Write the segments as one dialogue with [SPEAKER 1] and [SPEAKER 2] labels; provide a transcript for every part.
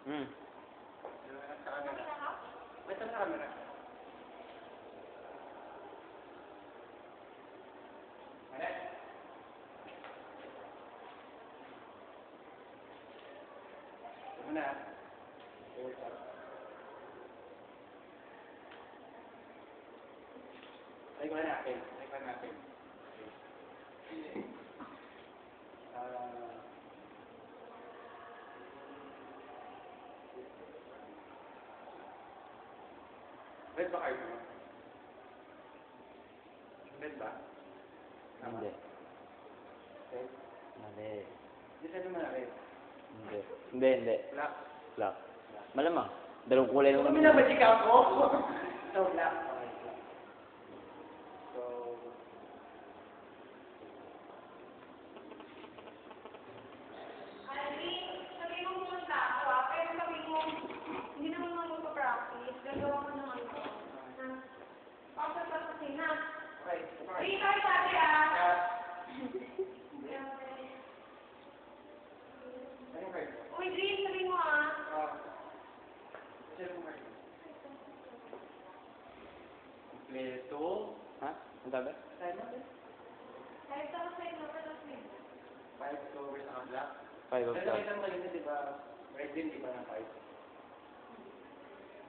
[SPEAKER 1] Hmm.
[SPEAKER 2] Sa camera. Ito sa camera. Ano? Ito na. Ay, wala natin. Ay, wala natin. Red ba card mo? Red ba?
[SPEAKER 1] Hindi.
[SPEAKER 2] Red?
[SPEAKER 1] Mali.
[SPEAKER 2] Hindi sabi mo na red.
[SPEAKER 1] Hindi. Hindi.
[SPEAKER 2] Black.
[SPEAKER 1] Black. Malamang. Dalawang kulay lang
[SPEAKER 2] Kung
[SPEAKER 1] naman.
[SPEAKER 2] minamagic ako. So, black. Okay. So,
[SPEAKER 3] Sabi mo pumunta ako pero sabi mo, hindi naman mo magpa-practice. Gagawa ko naman ko. Pasok ka kasi na.
[SPEAKER 2] okay.
[SPEAKER 3] Hindi tayo sabi ah.
[SPEAKER 2] Anong card mo?
[SPEAKER 3] Uy, Green, sabi mo ah.
[SPEAKER 2] Sino mo card mo? Kompleto.
[SPEAKER 1] Ha? Ang sabi?
[SPEAKER 2] Tayo natin.
[SPEAKER 3] Kahit ako sa'yo na pala sa'yo.
[SPEAKER 2] 5 covers sa black.
[SPEAKER 1] 5 of
[SPEAKER 2] Pero
[SPEAKER 1] clubs.
[SPEAKER 2] nakita mo kanina, di ba? Red din, di ba, ng 5?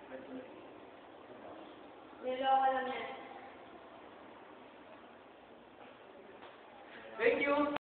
[SPEAKER 2] Red din.
[SPEAKER 3] Niloko lang yan.
[SPEAKER 2] Thank you!